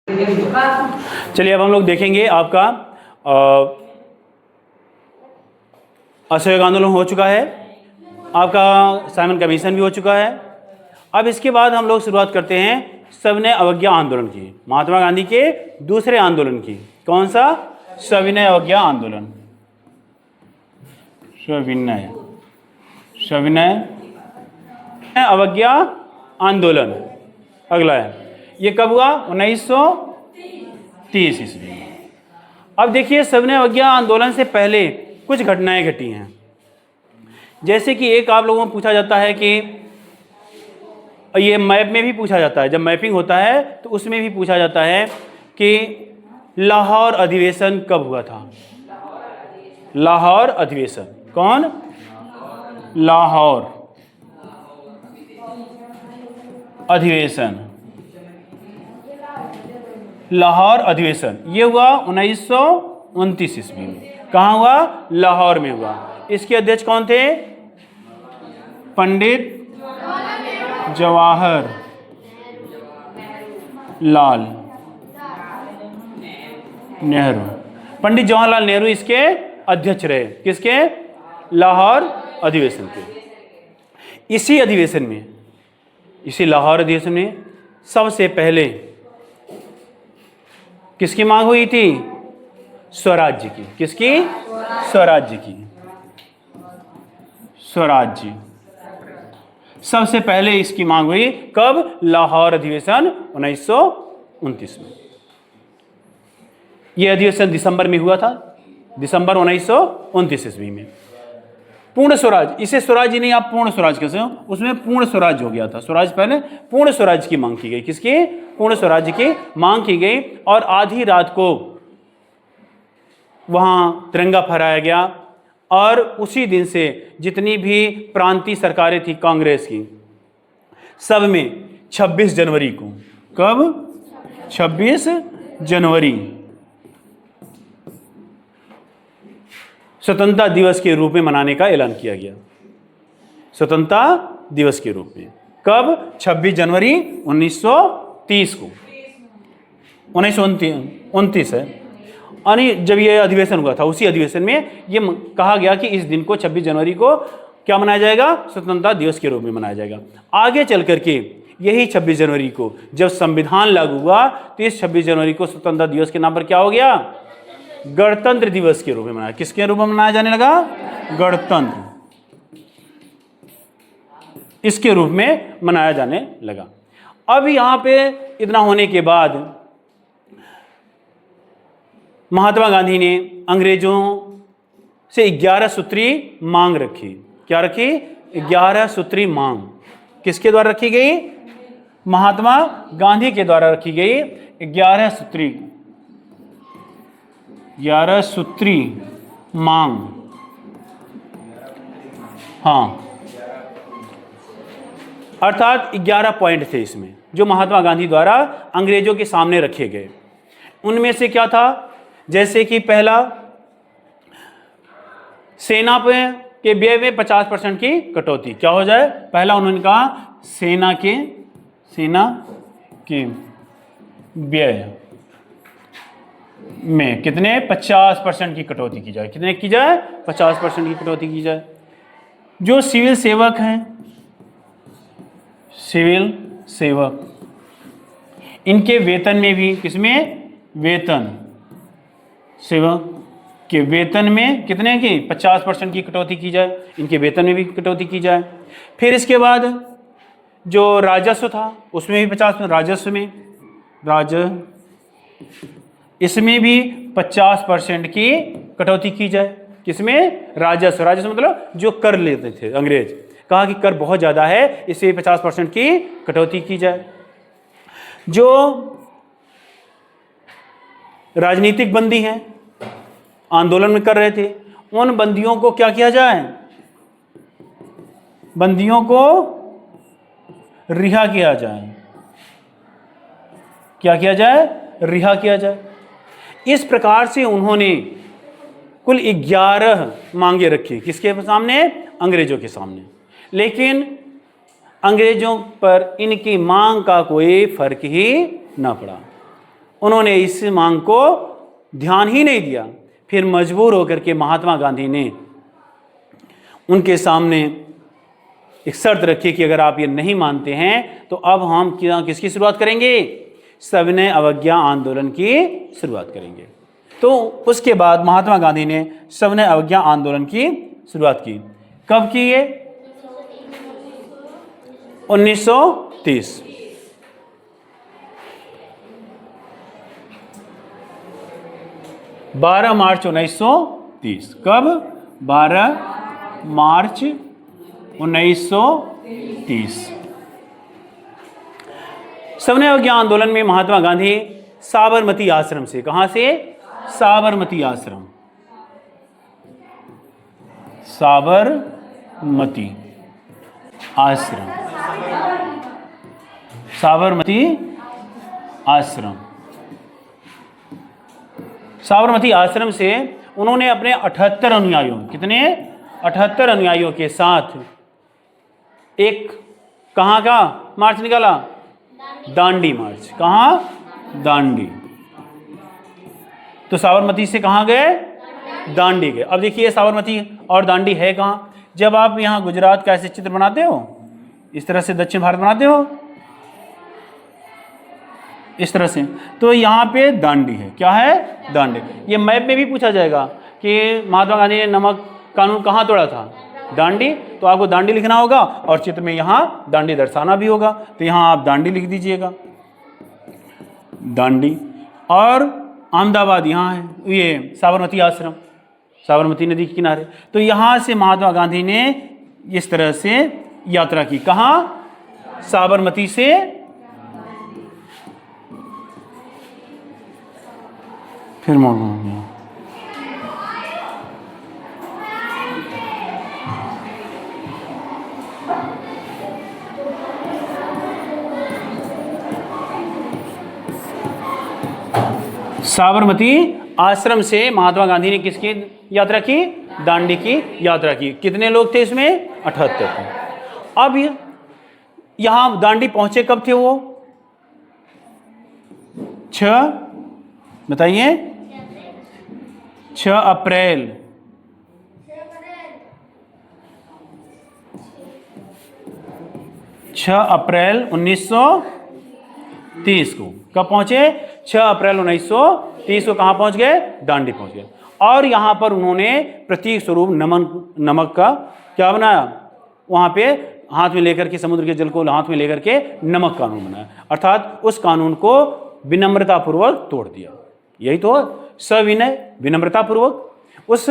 चलिए अब हम लोग देखेंगे आपका असहयोग आंदोलन हो चुका है, आपका साइमन कमीशन भी हो चुका है। अब इसके बाद हम लोग शुरुआत करते हैं सविनय अवज्ञा आंदोलन की, महात्मा गांधी के दूसरे आंदोलन की। कौन सा? सविनय अवज्ञा आंदोलन। सविनय अवज्ञा आंदोलन अगला है। ये कब हुआ? 1930 ईस्वी में। अब देखिए सविनय अवज्ञा आंदोलन से पहले कुछ घटनाएं घटी हैं। जैसे कि एक आप लोगों को पूछा जाता है कि ये मैप में भी पूछा जाता है, जब मैपिंग होता है तो उसमें भी पूछा जाता है कि लाहौर अधिवेशन कब हुआ था? लाहौर अधिवेशन। कौन? लाहौर अधिवेशन। लाहौर अधिवेशन ये हुआ 1929 ईस्वी में। कहाँ हुआ? लाहौर में हुआ। इसके अध्यक्ष कौन थे? पंडित जवाहर लाल नेहरू। पंडित जवाहरलाल नेहरू इसके अध्यक्ष रहे। किसके? लाहौर अधिवेशन के। इसी अधिवेशन में, इसी लाहौर अधिवेशन में सबसे पहले किसकी मांग हुई थी? स्वराज्य की। किसकी? स्वराज्य की। स्वराज्य सबसे पहले इसकी मांग हुई। कब? लाहौर अधिवेशन 1929 में। यह अधिवेशन दिसंबर में हुआ था, दिसंबर 1929 ईस्वी में। पूर्ण स्वराज, इसे स्वराज्य नहीं, आप पूर्ण स्वराज कैसे हो? उसमें पूर्ण स्वराज हो गया था। स्वराज पहले, पूर्ण स्वराज की मांग की गई। किसकी? पूर्ण स्वराज्य की मांग की गई। और आधी रात को वहां तिरंगा फहराया गया। और उसी दिन से जितनी भी प्रांतीय सरकारें थी कांग्रेस की, सब में 26 जनवरी को, कब? 26 जनवरी स्वतंत्रता दिवस के रूप में मनाने का ऐलान किया गया। स्वतंत्रता दिवस के रूप में। कब? 26 जनवरी 1930 को। 1929 है। यानी जब ये अधिवेशन हुआ था, उसी अधिवेशन में ये कहा गया कि इस दिन को 26 जनवरी को क्या मनाया जाएगा? स्वतंत्रता दिवस के रूप में मनाया जाएगा। आगे चल करके यही 26 जनवरी को जब संविधान लागू हुआ तो इस 26 जनवरी को स्वतंत्रता दिवस के नाम पर क्या हो गया? गणतंत्र दिवस के रूप में मनाया। किसके रूप में मनाया जाने लगा? गणतंत्र, इसके रूप में मनाया जाने लगा। अब यहां पे इतना होने के बाद महात्मा गांधी ने अंग्रेजों से 11 सूत्री मांग रखी। क्या रखी? 11 सूत्री मांग। किसके द्वारा रखी गई? महात्मा गांधी के द्वारा रखी गई 11 सूत्री मांग। हाँ, अर्थात 11 पॉइंट थे इसमें जो महात्मा गांधी द्वारा अंग्रेजों के सामने रखे गए। उनमें से क्या था? जैसे कि पहला, सेना पे के व्यय में 50% की कटौती। क्या हो जाए? पहला उन्होंने कहा सेना के व्यय में कितने? 50% की कटौती की जाए। कितने की जाए? 50% की कटौती की जाए। जो सिविल सेवक हैं, सिविल सेवक, इनके वेतन में भी, किसमें? वेतन, सेवक के वेतन में कितने की? 50% की कटौती की जाए। इनके वेतन में भी कटौती की जाए। फिर इसके बाद जो राजस्व था उसमें भी 50%, राजस्व में, इसमें भी 50% की कटौती की जाए। किसमें? राजस्व। राजस्व मतलब जो कर लेते थे अंग्रेज, कहा कि कर बहुत ज़्यादा है, इससे 50% की कटौती की जाए। जो राजनीतिक बंदी हैं, आंदोलन में कर रहे थे, उन बंदियों को क्या किया जाए? बंदियों को रिहा किया जाए। क्या किया जाए? रिहा किया जाए। इस प्रकार से उन्होंने कुल 11 मांगे रखी। किसके सामने? अंग्रेजों के सामने। लेकिन अंग्रेजों पर इनकी मांग का कोई फर्क ही ना पड़ा। उन्होंने इस मांग को ध्यान ही नहीं दिया। फिर मजबूर होकर के महात्मा गांधी ने उनके सामने एक शर्त रखी कि अगर आप ये नहीं मानते हैं तो अब हम किसकी शुरुआत करेंगे? सविनय अवज्ञा आंदोलन की शुरुआत करेंगे। तो उसके बाद महात्मा गांधी ने सविनय अवज्ञा आंदोलन की शुरुआत की। कब की ये? 1930। 12 मार्च 1930। कब? 12 मार्च 1930। सविनय अवज्ञा आंदोलन में महात्मा गांधी साबरमती आश्रम से, कहां से? साबरमती आश्रम, साबरमती आश्रम, साबरमती आश्रम, साबरमती आश्रम से उन्होंने अपने 78 अनुयायियों, कितने? 78 अनुयायियों के साथ एक कहां का मार्च निकाला? दांडी मार्च। कहां? दांडी। तो साबरमती से कहां गए? दांडी गए। अब देखिए साबरमती और दांडी है कहां? जब आप यहां गुजरात का ऐसे चित्र बनाते हो, इस तरह से दक्षिण भारत बनाते हो, इस तरह से, तो यहां पे दांडी है। क्या है? दांडी। ये मैप में भी पूछा जाएगा कि महात्मा गांधी ने नमक कानून कहां तोड़ा था? दांडी। तो आपको दांडी लिखना होगा और चित्र में यहां दांडी दर्शाना भी होगा, तो यहां आप दांडी लिख दीजिएगा, दांडी। और अहमदाबाद यहाँ है, ये साबरमती आश्रम, साबरमती नदी के किनारे। तो यहाँ से महात्मा गांधी ने इस तरह से यात्रा की। कहाँ? साबरमती से फिर मोड़ गया। साबरमती आश्रम से महात्मा गांधी ने किसकी यात्रा की? दांडी की यात्रा की। कितने लोग थे इसमें? 78 थे। अब यहां दांडी पहुंचे कब थे वो? 6, बताइए, 6 अप्रैल 6 अप्रैल 1930 को। कब पहुंचे? 6 अप्रैल 1930 को कहां पहुंच गए? दांडी पहुंच गए। और यहां पर उन्होंने प्रतीक स्वरूप नमक का क्या बनाया? वहां पे हाथ में लेकर के, समुद्र के जल को हाथ में लेकर के नमक कानून बनाया, अर्थात उस कानून को विनम्रता पूर्वक तोड़ दिया। यही तो सविनय, विनम्रता पूर्वक उस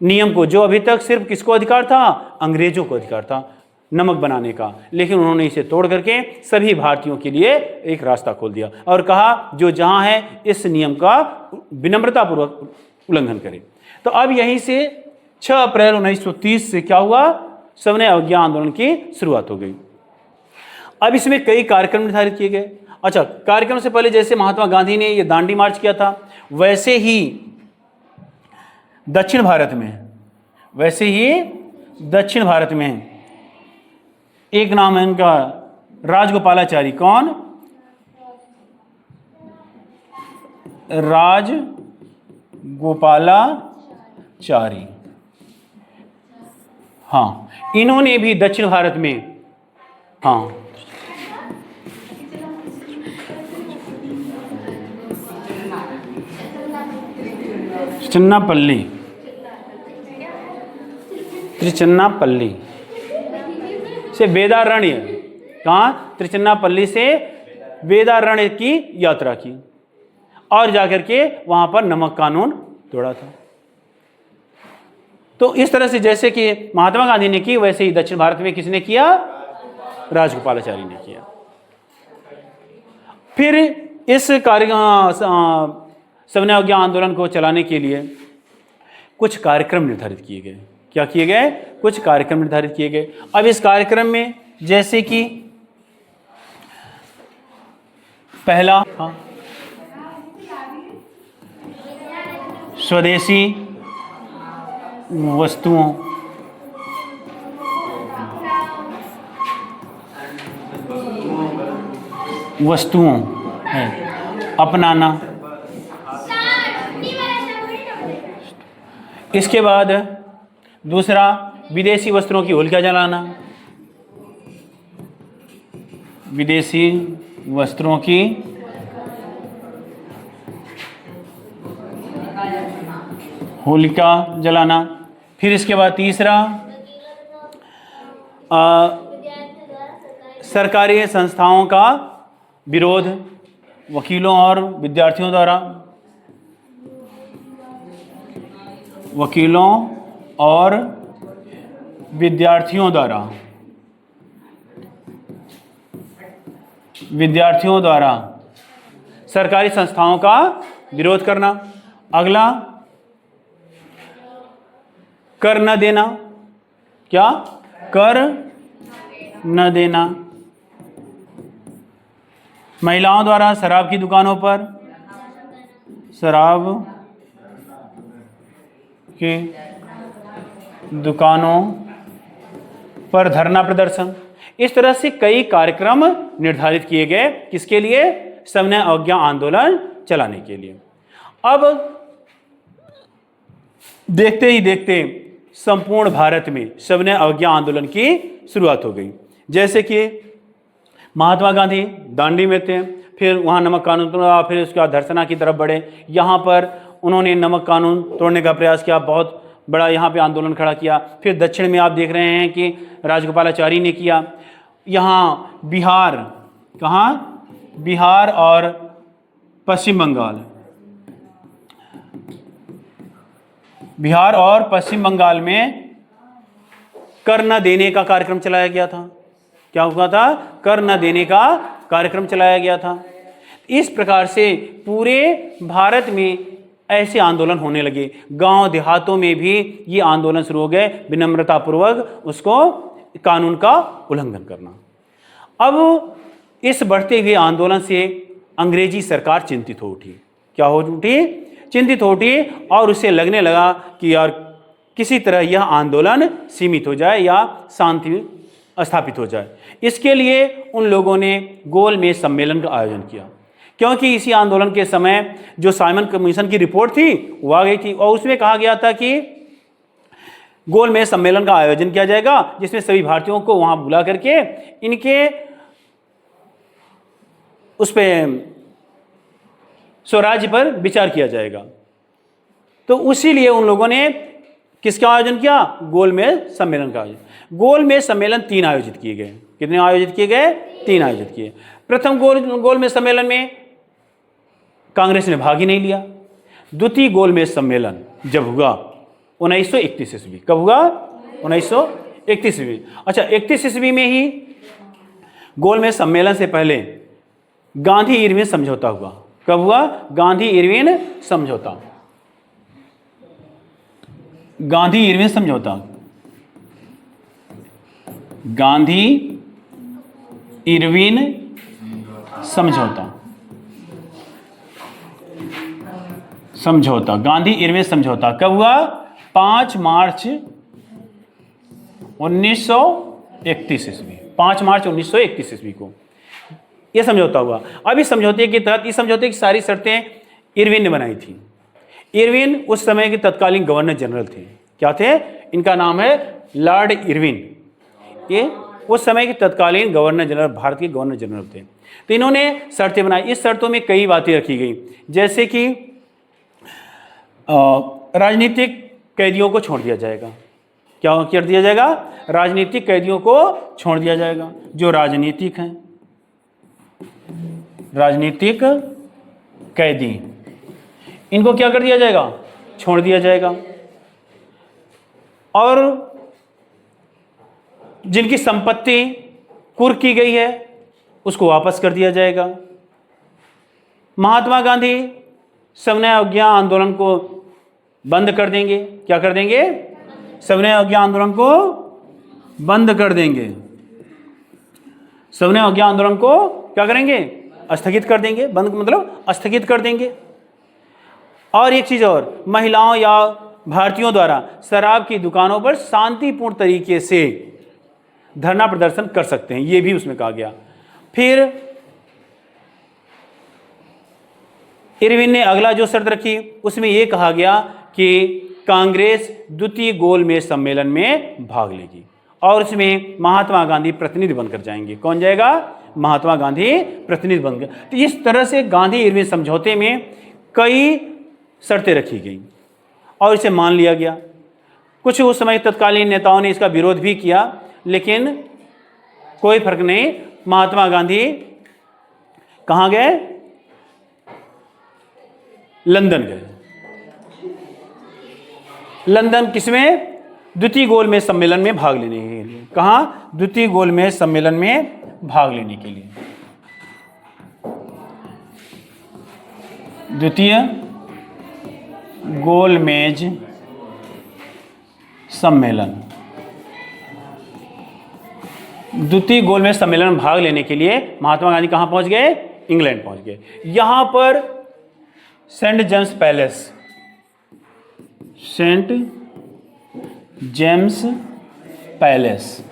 नियम को, जो अभी तक सिर्फ किसको अधिकार था? अंग्रेजों को अधिकार था नमक बनाने का, लेकिन उन्होंने इसे तोड़ करके सभी भारतीयों के लिए एक रास्ता खोल दिया और कहा जो जहां है इस नियम का विनम्रता पूर्वक उल्लंघन करे। तो अब यहीं से 6 अप्रैल 1930 से क्या हुआ? सविनय अवज्ञा आंदोलन की शुरुआत हो गई। अब इसमें कई कार्यक्रम निर्धारित किए गए। अच्छा, कार्यक्रम से पहले जैसे महात्मा गांधी ने ये दांडी मार्च किया था, वैसे ही दक्षिण भारत में एक नाम है इनका, राजगोपालाचारी। कौन? राजगोपालाचारी। हाँ, इन्होंने भी दक्षिण भारत में, हाँ, त्रिचन्नापल्ली से वेदारण्य, कहाँ? त्रिचन्नापल्ली से वेदारण्य की यात्रा की और जाकर के वहां पर नमक कानून तोड़ा था। तो इस तरह से जैसे कि महात्मा गांधी ने की, वैसे ही दक्षिण भारत में किसने किया? राजगोपालाचारी ने किया। फिर इस सविनय अवज्ञा आंदोलन को चलाने के लिए कुछ कार्यक्रम निर्धारित किए गए। क्या किए गए? कुछ कार्यक्रम निर्धारित किए गए। अब इस कार्यक्रम में जैसे कि पहला, स्वदेशी वस्तुओं है अपनाना। इसके बाद दूसरा, विदेशी वस्त्रों की होलिका जलाना। विदेशी वस्त्रों की होलिका जलाना। फिर इसके बाद तीसरा, सरकारी संस्थाओं का विरोध वकीलों और विद्यार्थियों द्वारा। वकीलों और विद्यार्थियों द्वारा, विद्यार्थियों द्वारा सरकारी संस्थाओं का विरोध करना। अगला, कर न देना। क्या? कर न देना। महिलाओं द्वारा शराब की दुकानों पर, शराब की दुकानों पर धरना प्रदर्शन। इस तरह से कई कार्यक्रम निर्धारित किए गए, किसके लिए? सविनय अवज्ञा आंदोलन चलाने के लिए। अब देखते ही देखते संपूर्ण भारत में सविनय अवज्ञा आंदोलन की शुरुआत हो गई। जैसे कि महात्मा गांधी दांडी में थे, फिर वहाँ नमक कानून तोड़ा, फिर उसके बाद धरसना की तरफ बढ़े। यहाँ पर उन्होंने नमक कानून तोड़ने का प्रयास किया, बहुत बड़ा यहाँ पे आंदोलन खड़ा किया। फिर दक्षिण में आप देख रहे हैं कि राजगोपालाचारी ने किया। यहाँ बिहार, कहाँ? बिहार और पश्चिम बंगाल, बिहार और पश्चिम बंगाल में कर न देने का कार्यक्रम चलाया गया था। क्या हुआ था? कर न देने का कार्यक्रम चलाया गया था। इस प्रकार से पूरे भारत में ऐसे आंदोलन होने लगे। गांव देहातों में भी ये आंदोलन शुरू हो गए, विनम्रतापूर्वक उसको कानून का उल्लंघन करना। अब इस बढ़ते हुए आंदोलन से अंग्रेजी सरकार चिंतित हो उठी। क्या हो उठी? चिंतित हो उठी, और उसे लगने लगा कि यार किसी तरह यह आंदोलन सीमित हो जाए या शांति स्थापित हो जाए। इसके लिए उन लोगों ने गोलमेज सम्मेलन का आयोजन किया, क्योंकि इसी आंदोलन के समय जो साइमन कमीशन की रिपोर्ट थी वो आ गई थी, और उसमें कहा गया था कि गोलमेज सम्मेलन का आयोजन किया जाएगा, जिसमें सभी भारतीयों को वहां बुला करके इनके उस पे स्वराज्य पर विचार किया जाएगा। तो उसी लिए उन लोगों ने किसका आयोजन किया? गोलमेज सम्मेलन का आयोजन। गोलमेज सम्मेलन 3 आयोजित किए गए। कितने आयोजित किए गए? 3 आयोजित किए। प्रथम गोलमेज सम्मेलन में कांग्रेस ने भाग ही नहीं लिया। द्वितीय गोलमेज सम्मेलन जब हुआ 1931 ईस्वी, कब हुआ? 1931 ईस्वी। अच्छा, 31 ईस्वी में ही गोलमेज सम्मेलन से पहले गांधी इरविन समझौता हुआ। कब हुआ? गांधी इरविन समझौता। गांधी इरविन समझौता, गांधी इरविन समझौता, समझौता, गांधी इरविन समझौता कब हुआ? 5 मार्च 1931 ईस्वी, 5 मार्च 1931 ईस्वी को यह समझौता हुआ। अब इस समझौते के तहत, इस समझौते की सारी शर्तें इरविन ने बनाई थी। इरविन उस समय के तत्कालीन गवर्नर जनरल थे। क्या थे? इनका नाम है लॉर्ड इरविन। ये उस समय के तत्कालीन गवर्नर जनरल, भारत के गवर्नर जनरल थे। तो इन्होंने शर्तें बनाई। इस शर्तों में कई बातें रखी गई, जैसे कि राजनीतिक कैदियों को छोड़ दिया जाएगा। क्या कर दिया जाएगा? राजनीतिक कैदियों को छोड़ दिया जाएगा। जो राजनीतिक हैं, राजनीतिक कैदी, इनको क्या कर दिया जाएगा? छोड़ दिया जाएगा। और जिनकी संपत्ति कुर्क की गई है उसको वापस कर दिया जाएगा। महात्मा गांधी सविनय अवज्ञा आंदोलन को बंद कर देंगे। क्या कर देंगे? सविनय अवज्ञा आंदोलन को बंद कर देंगे। सविनय अवज्ञा आंदोलन को क्या करेंगे? स्थगित कर देंगे। बंद मतलब स्थगित कर देंगे। और एक चीज और, महिलाओं या भारतीयों द्वारा शराब की दुकानों पर शांतिपूर्ण तरीके से धरना प्रदर्शन कर सकते हैं, यह भी उसमें कहा गया। फिर इरविन ने अगला जो शर्त रखी उसमें यह कहा गया कि कांग्रेस द्वितीय गोलमेज सम्मेलन में भाग लेगी और उसमें महात्मा गांधी प्रतिनिधि बनकर जाएंगे। कौन जाएगा? महात्मा गांधी प्रतिनिधि बनकर। तो इस तरह से गांधी इरविन समझौते में कई शर्तें रखी गई और इसे मान लिया गया। कुछ उस समय तत्कालीन नेताओं ने इसका विरोध भी किया, लेकिन कोई फर्क नहीं। महात्मा गांधी कहाँ गए? लंदन गए। लंदन किसमें? द्वितीय गोलमेज सम्मेलन में भाग लेने के लिए। कहाँ? द्वितीय गोलमेज सम्मेलन में भाग लेने के लिए। द्वितीय गोलमेज सम्मेलन, द्वितीय गोलमेज सम्मेलन में भाग लेने के लिए महात्मा गांधी कहाँ पहुंच गए? इंग्लैंड पहुंच गए। यहां पर Saint James Palace, Saint James Palace,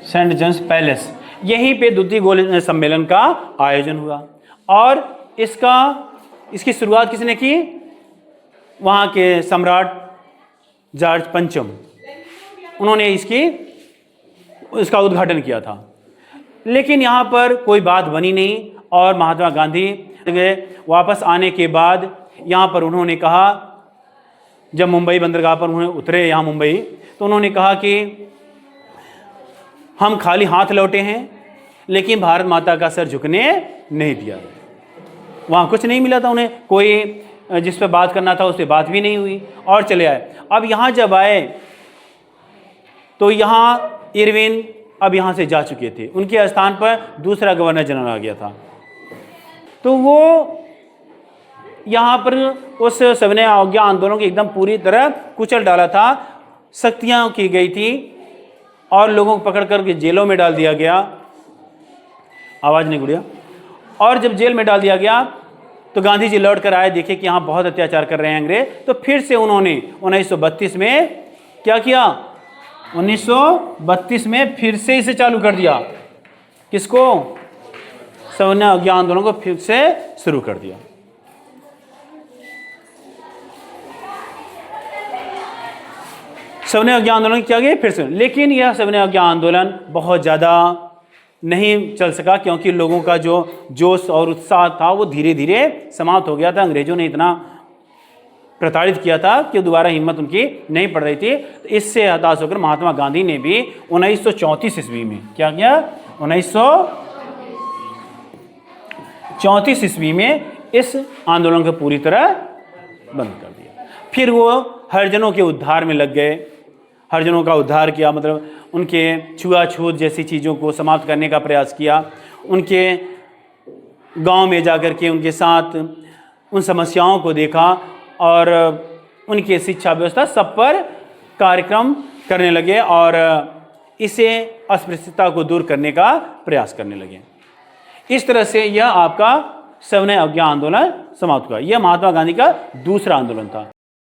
Saint James Palace, यहीं पे द्वितीय गोलमेज सम्मेलन का आयोजन हुआ और इसकी शुरुआत किसने की? वहाँ के सम्राट जॉर्ज पंचम, उन्होंने इसका उद्घाटन किया था। लेकिन यहाँ पर कोई बात बनी नहीं और महात्मा गांधी वापस आने के बाद यहाँ पर उन्होंने कहा, जब मुंबई बंदरगाह पर उन्होंने उतरे यहाँ मुंबई, तो उन्होंने कहा कि हम खाली हाथ लौटे हैं लेकिन भारत माता का सर झुकने नहीं दिया। वहाँ कुछ नहीं मिला था उन्हें, कोई जिस पर बात करना था उस पर बात भी नहीं हुई और चले आए। अब यहाँ जब आए तो यहाँ इरविन अब यहाँ से जा चुके थे, उनके स्थान पर दूसरा गवर्नर जनरल आ गया था। तो वो यहाँ पर उस सविनय अवज्ञा आंदोलन को एकदम पूरी तरह कुचल डाला था। सख्तियाँ की गई थी और लोगों को पकड़ कर जेलों में डाल दिया गया। आवाज़ नहीं गुड़िया। और जब जेल में डाल दिया गया तो गांधी जी लौट कर आए, देखे कि यहाँ बहुत अत्याचार कर रहे हैं अंग्रेज। तो फिर से उन्होंने 1932 में क्या किया? 1932 में फिर से इसे चालू कर दिया। किसको? सविनय अवज्ञा आंदोलन को फिर से शुरू कर दिया। सविनय अवज्ञा आंदोलन क्या गया फिर से, लेकिन यह सविनय अवज्ञा आंदोलन बहुत ज़्यादा नहीं चल सका क्योंकि लोगों का जो जोश और उत्साह था वो धीरे धीरे समाप्त हो गया था। अंग्रेजों ने इतना प्रताड़ित किया था कि दोबारा हिम्मत उनकी नहीं पड़ रही थी। तो इससे हताश होकर महात्मा गांधी ने भी 1934 ईस्वी में क्या किया? 1934 ईस्वी में इस आंदोलन को पूरी तरह बंद कर दिया। फिर वो हरिजनों के उद्धार में लग गए, हरिजनों का उद्धार किया, मतलब उनके छुआछूत जैसी चीज़ों को समाप्त करने का प्रयास किया। उनके गांव में जाकर के उनके साथ उन समस्याओं को देखा और उनके शिक्षा व्यवस्था सब पर कार्यक्रम करने लगे और इसे अस्पृश्यता को दूर करने का प्रयास करने लगे। इस तरह से यह आपका सविनय अवज्ञा आंदोलन समाप्त हुआ। यह महात्मा गांधी का दूसरा आंदोलन था।